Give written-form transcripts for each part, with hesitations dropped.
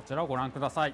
ちらをご覧ください。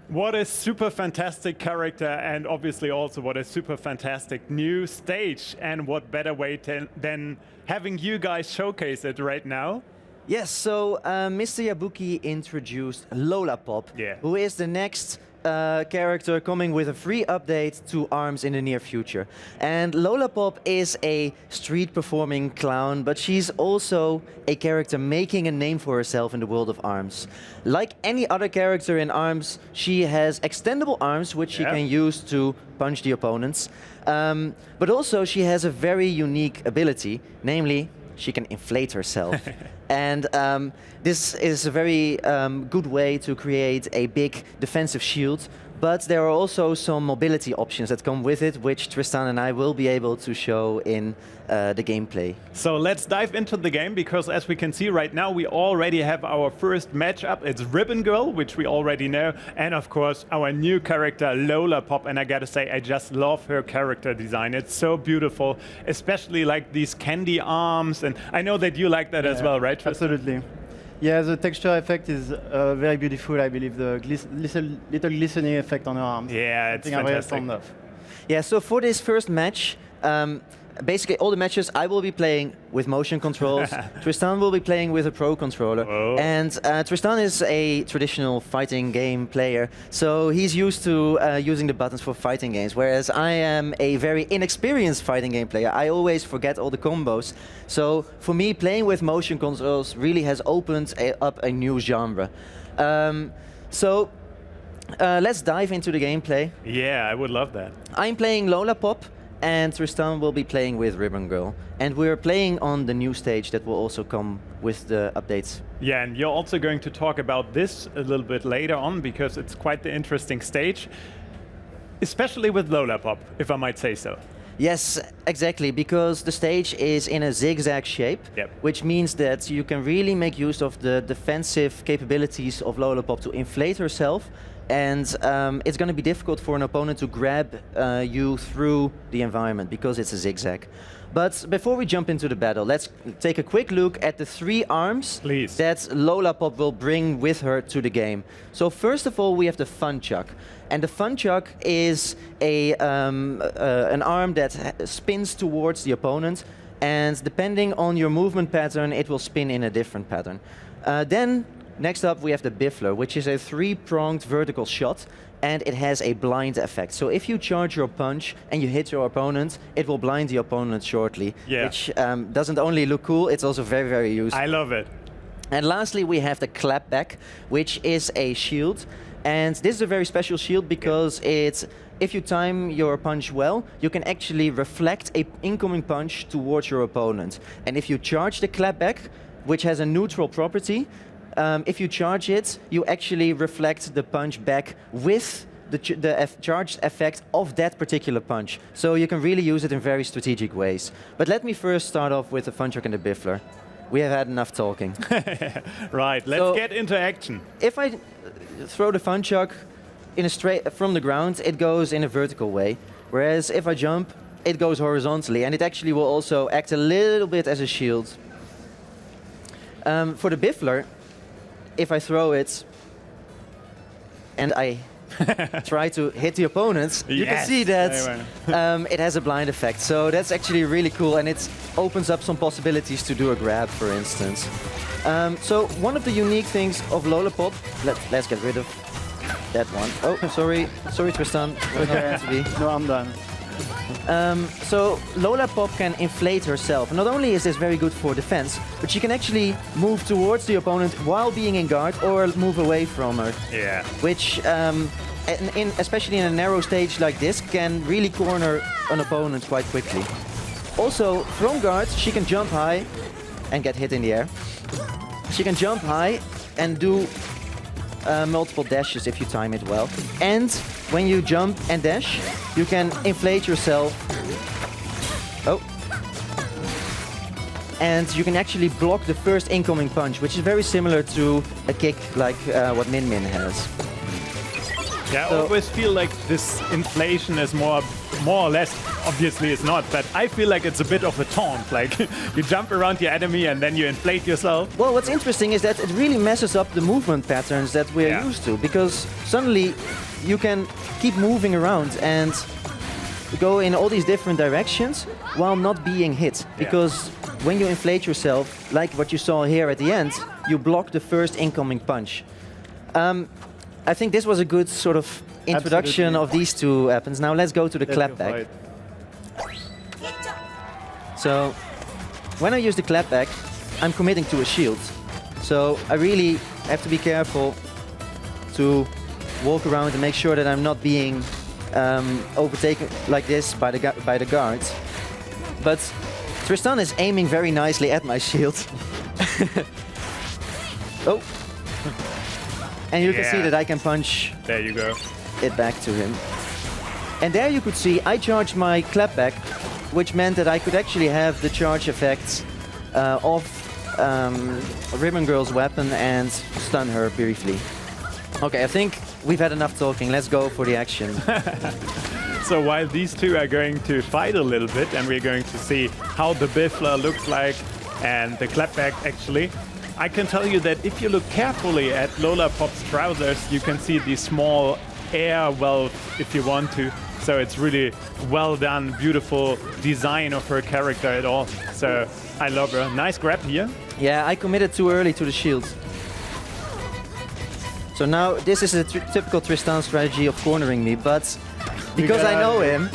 What a super fantastic character, and obviously also what a super fantastic new stage. And what better way than having you guys showcase it right now? Yes, so Mr. Yabuki introduced Lola Pop, who is the next character coming with a free update to ARMS in the near future. And Lola Pop is a street performing clown, but she's also a character making a name for herself in the world of ARMS. Like any other character in ARMS, she has extendable arms, which she can use to punch the opponents. But also she has a very unique ability, namely she can inflate herself. And this is a very good way to create a big defensive shield. But there are also some mobility options that come with it, which Tristan and I will be able to show in the gameplay. So let's dive into the game, because as we can see right now, we already have our first matchup. It's Ribbon Girl, which we already know, and of course our new character Lola Pop. And I gotta say, I just love her character design. It's so beautiful, especially like these candy arms, and I know that you like that as well, right, Tristan? Absolutely. Yeah, the texture effect is very beautiful, I believe. The little glistening effect on her arms. Yeah, it's fantastic. Yeah, so for this first match, basically all the matches I will be playing with motion controls. Tristan will be playing with a pro controller. Oh. And Tristan is a traditional fighting game player, so he's used to using the buttons for fighting games, whereas I am a very inexperienced fighting game player. I always forget all the combos. So for me, playing with motion controls really has opened up a new genre. Let's dive into the gameplay. Yeah, I would love that. I'm playing Lola Pop, and Tristan will be playing with Ribbon Girl. And we're playing on the new stage that will also come with the updates. Yeah, and you're also going to talk about this a little bit later on, because it's quite the interesting stage, especially with Lola Pop, if I might say so. Yes, exactly, because the stage is in a zigzag shape, which means that you can really make use of the defensive capabilities of Lola Pop to inflate herself. And it's going to be difficult for an opponent to grab you through the environment because it's a zigzag. But before we jump into the battle, let's take a quick look at the 3 arms that Lola Pop will bring with her to the game. So first of all, we have the Fun Chuck. And the Fun Chuck is an arm that spins towards the opponent. And depending on your movement pattern, it will spin in a different pattern. Then next up, we have the Biffler, which is a 3-pronged vertical shot, and it has a blind effect. So if you charge your punch and you hit your opponent, it will blind the opponent shortly, which doesn't only look cool, it's also very, very useful. I love it. And lastly, we have the Clapback, which is a shield. And this is a very special shield because if you time your punch well, you can actually reflect an incoming punch towards your opponent. And if you charge the Clapback, which has a neutral property, if you charge it, you actually reflect the punch back with the charged effect of that particular punch. So you can really use it in very strategic ways. But let me first start off with the Fun Chuck and the Biffler. We have had enough talking. Right, let's get into action. If I throw the Fun Chuck, from the ground, it goes in a vertical way. Whereas if I jump, it goes horizontally, and it actually will also act a little bit as a shield. For the Biffler, if I throw it and I try to hit the opponents, you can see that it has a blind effect. So that's actually really cool, and it opens up some possibilities to do a grab, for instance. So one of the unique things of Lola Pop, let's get rid of that one. Oh, sorry, Tristan. Okay. No, I'm done. So Lola Pop can inflate herself. Not only is this very good for defense, but she can actually move towards the opponent while being in guard or move away from her. Yeah. Which, especially in a narrow stage like this, can really corner an opponent quite quickly. Also, from guard, she can jump high and get hit in the air. She can jump high and do multiple dashes if you time it well. And when you jump and dash, you can inflate yourself. Oh. And you can actually block the first incoming punch, which is very similar to a kick like what Min Min has. Yeah, I always feel like this inflation is more or less, obviously it's not, but I feel like it's a bit of a taunt. Like, you jump around your enemy and then you inflate yourself. Well, what's interesting is that it really messes up the movement patterns that we're used to, because suddenly you can keep moving around and go in all these different directions while not being hit. Because when you inflate yourself, like what you saw here at the end, you block the first incoming punch. I think this was a good sort of introduction of these two weapons. Now let's go to the clapback. So when I use the clapback, I'm committing to a shield. So I really have to be careful to walk around and make sure that I'm not being overtaken like this by the guards. But Tristan is aiming very nicely at my shield. Oh. And you can see that I can punch there you go. it back to him. And there you could see I charged my clapback, which meant that I could actually have the charge effects of Ribbon Girl's weapon and stun her briefly. Okay, I think we've had enough talking. Let's go for the action. So while these two are going to fight a little bit, and we're going to see how the Biffler looks like and the clapback actually, I can tell you that if you look carefully at Lola Pop's trousers, you can see the small air wells if you want to. So it's really well done, beautiful design of her character at all. So I love her. Nice grab here. Yeah, I committed too early to the shield. So now this is a typical Tristan strategy of cornering me, but because I know him,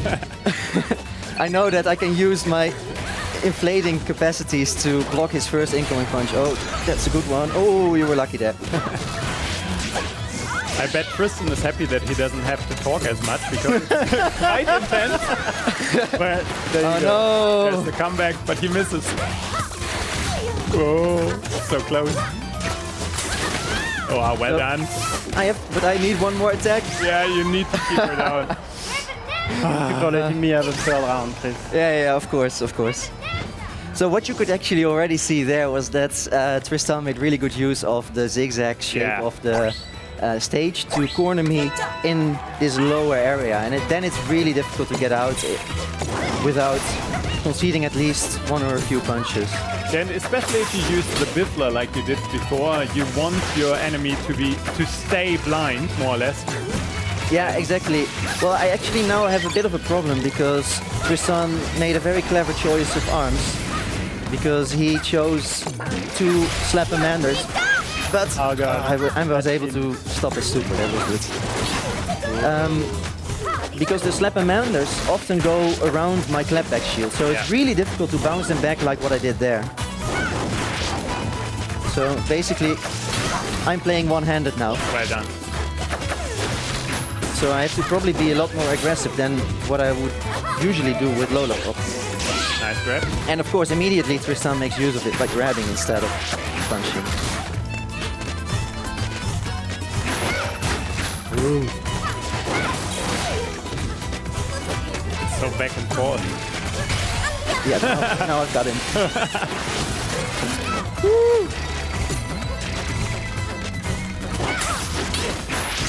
I know that I can use my inflating capacities to block his first incoming punch. Oh, that's a good one. Oh, you were lucky there. I bet Tristan is happy that he doesn't have to talk as much because it's quite intense. But there you go. No. There's the comeback, but he misses. Oh, so close. Oh, well done. But I need one more attack. Yeah, you need to keep her down. Thank you for letting me have a third round, Chris. Yeah, of course. So what you could actually already see there was that Tristan made really good use of the zigzag shape of the stage to corner me in this lower area, and then it's really difficult to get out without conceding at least one or a few punches. Then, especially if you use the Biffler like you did before, you want your enemy to stay blind, more or less. Yeah, exactly. Well, I actually now have a bit of a problem because Tristan made a very clever choice of arms, because he chose two Slap-a-Manders. But I was able to stop his super, that was good. Because the Slap-a-Manders often go around my clapback shield, so it's really difficult to bounce them back like what I did there. So basically, I'm playing one-handed now. Well done. So I have to probably be a lot more aggressive than what I would usually do with Lola Pop. Nice grab. And of course, immediately Tristan makes use of it by grabbing instead of punching. Ooh. So back and forth. Yeah, now I've got him.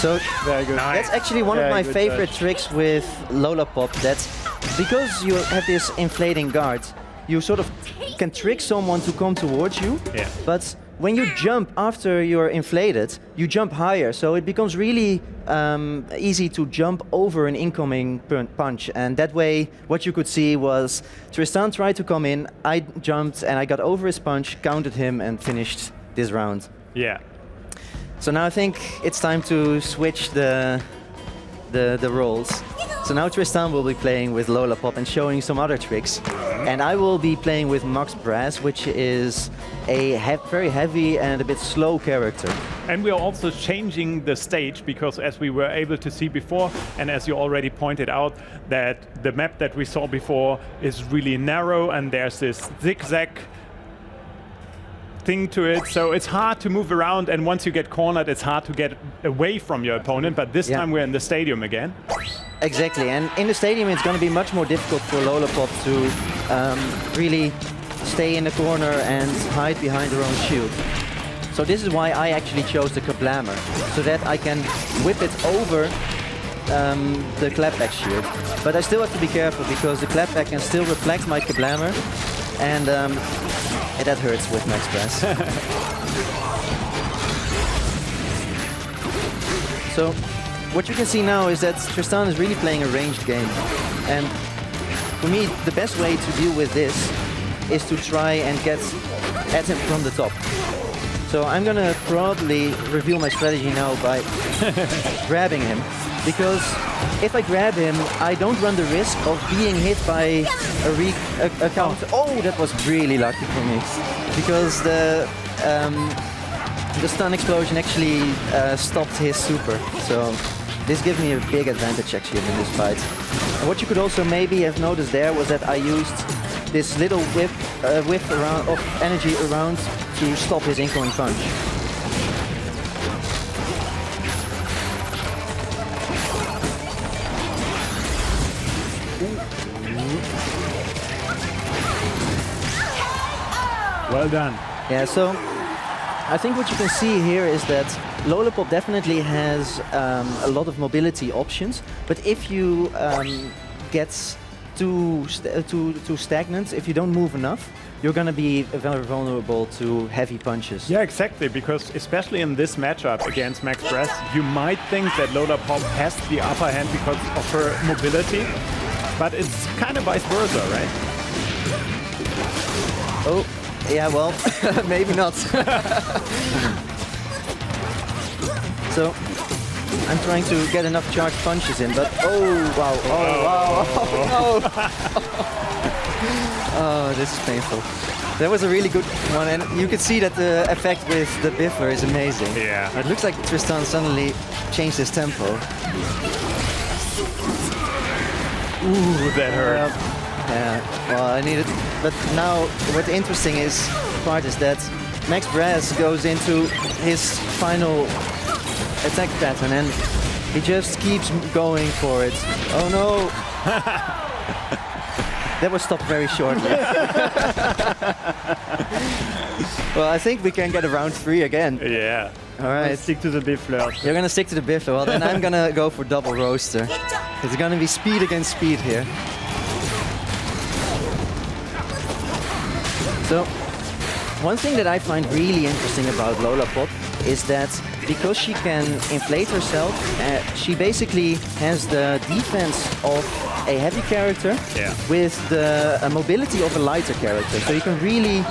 So Very good. Nice. that's actually one of Very my good favorite touch. tricks with Lola Pop. That's because you have this inflating guard, you sort of can trick someone to come towards you. Yeah. But when you jump after you're inflated, you jump higher. So it becomes really easy to jump over an incoming punch. And that way, what you could see was Tristan tried to come in, I jumped and I got over his punch, countered him and finished this round. Yeah. So now I think it's time to switch the roles. So now Tristan will be playing with Lola Pop and showing some other tricks. And I will be playing with Max Brass, which is a very heavy and a bit slow character. And we are also changing the stage because as we were able to see before, and as you already pointed out, that the map that we saw before is really narrow and there's this zigzag thing to it, so it's hard to move around, and once you get cornered, it's hard to get away from your opponent, but this time we're in the stadium again. Exactly, and in the stadium it's going to be much more difficult for Lola Pop to really stay in the corner and hide behind her own shield. So this is why I actually chose the Kablammer, so that I can whip it over the clapback shield. But I still have to be careful because the clapback can still reflect my Kablammer, and that hurts with Max Brass. So what you can see now is that Tristan is really playing a ranged game. And for me, the best way to deal with this is to try and get at him from the top. So I'm gonna probably reveal my strategy now by grabbing him. Because if I grab him, I don't run the risk of being hit by a counter. Oh, that was really lucky for me. Because the stun explosion actually stopped his super. So this gives me a big advantage actually in this fight. And what you could also maybe have noticed there was that I used this little whip around of energy around to stop his incoming punch. Well done. Yeah, so I think what you can see here is that Lola Pop definitely has a lot of mobility options, but if you get too stagnant, if you don't move enough, you're going to be very vulnerable to heavy punches. Yeah, exactly, because especially in this matchup against Max Brass, you might think that Lola Pop has the upper hand because of her mobility, but it's kind of vice versa, right? Oh, yeah, well, maybe not. So, I'm trying to get enough charged punches in, but oh, wow, oh, wow, oh, no. Oh, this is painful. That was a really good one, and you could see that the effect with the Biffler is amazing. Yeah. It looks like Tristan suddenly changed his tempo. Ooh, that hurt. Yeah, well, I need it. But now, what's interesting part is that Max Brass goes into his final attack pattern and he just keeps going for it. Oh no! That was stopped very shortly. Well, I think we can get a round 3 again. Yeah. All right. Stick to the Biffler. You're gonna stick to the Biffler. Well, then I'm gonna go for double roaster. It's gonna be speed against speed here. So, one thing that I find really interesting about Lola Pop is that because she can inflate herself, she basically has the defense of a heavy character with the mobility of a lighter character. So you can really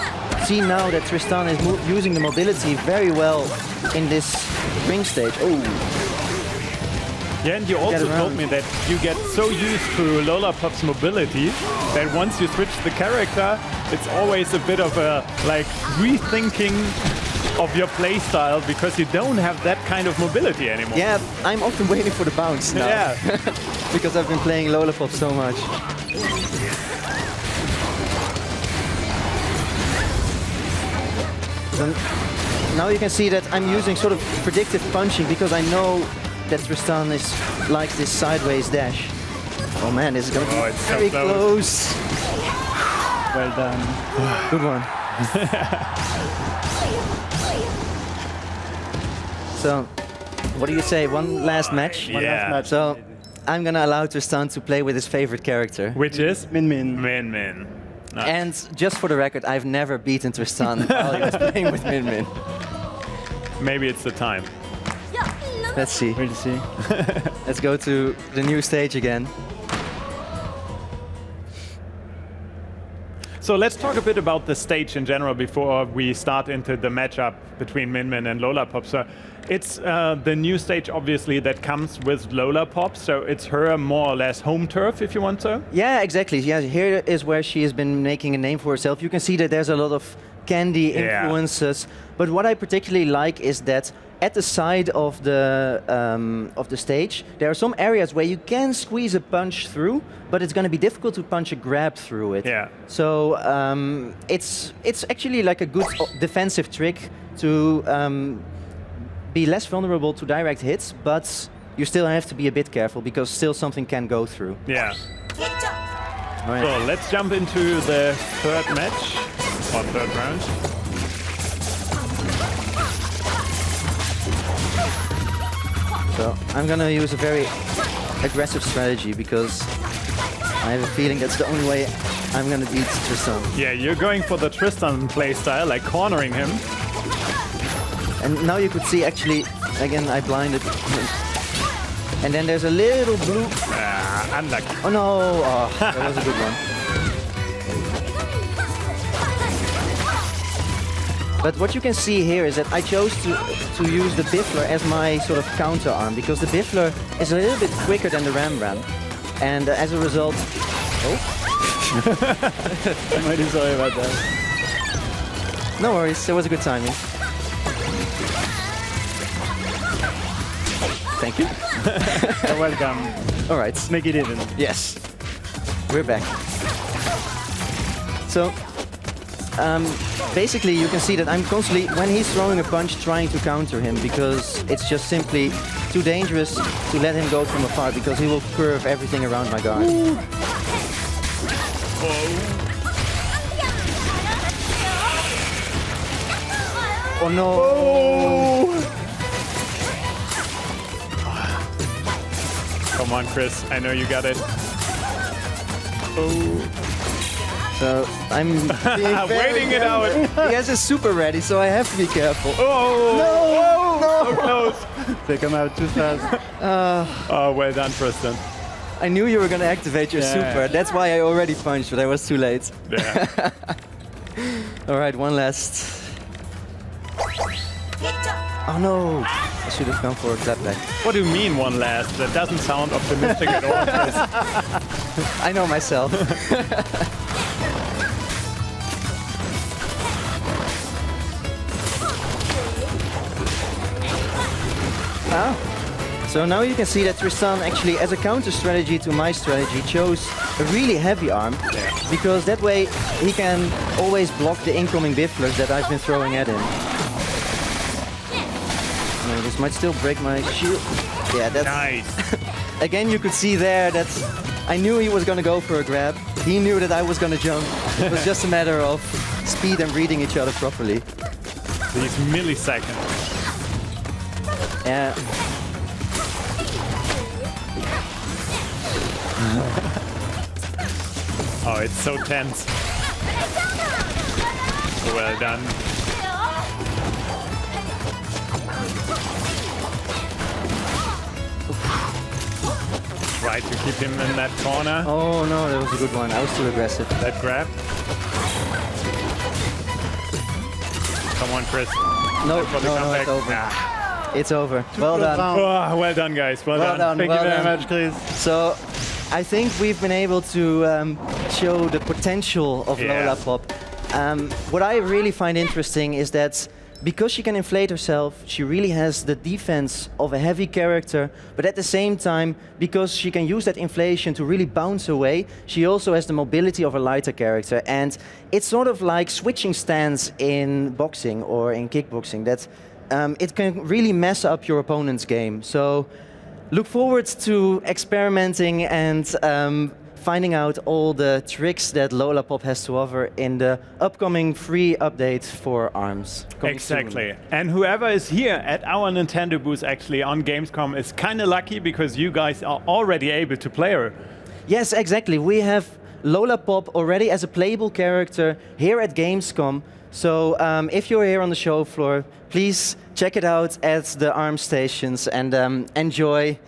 see now that Tristan is using the mobility very well in this ring stage. Oh. Yeah, and you also told me that you get so used to Lola Pop's mobility that once you switch the character, it's always a bit of a rethinking of your playstyle because you don't have that kind of mobility anymore. Yeah, I'm often waiting for the bounce now. Yeah. Because I've been playing Lola Pop so much. So now you can see that I'm using sort of predictive punching because I know that Tristan likes this sideways dash. Oh man, this is going to be very so close. Well done. Good one. So What do you say? One last match? One last match. So I'm gonna allow Tristan to play with his favorite character. Which is? Min Min. Min Min. Nice. And just for the record, I've never beaten Tristan while he was playing with Min Min. Maybe it's the time. Let's see. We'll see. Let's go to the new stage again. So let's talk a bit about the stage in general before we start into the matchup between Min Min and Lola Pop. So it's the new stage, obviously, that comes with Lola Pop. So it's her more or less home turf, if you want so. Yeah, exactly. Yeah, here is where she has been making a name for herself. You can see that there's a lot of candy influences. But what I particularly like is that at the side of the stage, there are some areas where you can squeeze a punch through, but it's going to be difficult to punch a grab through it. Yeah. So it's actually like a good defensive trick to be less vulnerable to direct hits, but you still have to be a bit careful because still something can go through. Yeah. All right. So let's jump into the third match, or third round. So I'm gonna use a very aggressive strategy because I have a feeling that's the only way I'm gonna beat Tristan. Yeah, you're going for the Tristan playstyle, like cornering him. And now you could see actually, again, I blinded him. And then there's a little blue. Unlucky. Oh no! Oh, that was a good one. But what you can see here is that I chose to use the Biffler as my sort of counter arm because the Biffler is a little bit quicker than the Ram Ram. And as a result... Oh? I'm really sorry about that. No worries, it was a good timing. Thank you. You're welcome. All right. Make it even. Yes. We're back. So, basically you can see that I'm constantly, when he's throwing a punch, trying to counter him because it's just simply too dangerous to let him go from afar because he will curve everything around my guard. Oh no! Come on, Chris. I know you got it. Oh. So I'm being waiting it out. He has his super ready, so I have to be careful. Oh! No! So close. They come out too fast. Oh, well done, Tristan. I knew you were going to activate your super. That's why I already punched, but I was too late. Yeah. All right, one last. Oh no! I should have gone for a clapback. What do you mean one last? That doesn't sound optimistic at all, Chris. I know myself. So now you can see that Tristan actually, as a counter strategy to my strategy, chose a really heavy arm because that way he can always block the incoming Bifflers that I've been throwing at him. Oh, this might still break my shield. Yeah, that's... Nice. Again, you could see there that I knew he was going to go for a grab. He knew that I was going to jump. It was just a matter of speed and reading each other properly. These milliseconds. Yeah. Oh, it's so tense. Well done. Try to keep him in that corner. Oh no, that was a good one. I was too aggressive. That grab. Come on, Chris. No, For the no, comeback. it's over. Ah. It's over. Well done. Oh, well done, guys. Well done. Thank you very much, Chris. So, I think we've been able to show the potential of Lola Pop. What I really find interesting is that because she can inflate herself, she really has the defense of a heavy character, but at the same time, because she can use that inflation to really bounce away, she also has the mobility of a lighter character. And it's sort of like switching stance in boxing or in kickboxing, that it can really mess up your opponent's game. So look forward to experimenting and finding out all the tricks that Lola Pop has to offer in the upcoming free update for ARMS. Exactly. And whoever is here at our Nintendo booth actually on Gamescom is kind of lucky because you guys are already able to play her. Yes, exactly. We have Lola Pop already as a playable character here at Gamescom. So if you're here on the show floor, please check it out at the ARMS stations and enjoy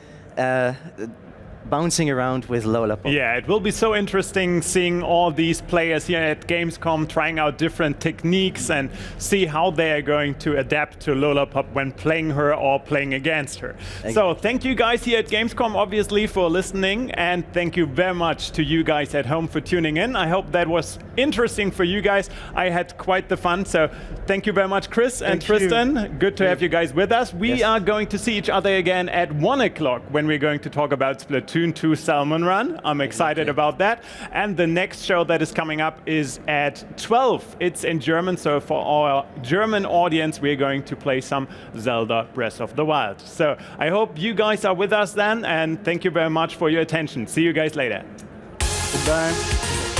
bouncing around with Lola Pop. Yeah, it will be so interesting seeing all these players here at Gamescom trying out different techniques and see how they are going to adapt to Lola Pop when playing her or playing against her. So thank you guys here at Gamescom obviously for listening, and thank you very much to you guys at home for tuning in. I hope that was interesting for you guys. I had quite the fun, so thank you very much Chris and Tristan. Good to have you guys with us. We are going to see each other again at 1 o'clock when we're going to talk about Splatoon 2 Salmon Run. I'm excited about that. And the next show that is coming up is at 12. It's in German, so for our German audience, we're going to play some Zelda Breath of the Wild. So I hope you guys are with us then, and thank you very much for your attention. See you guys later. Goodbye.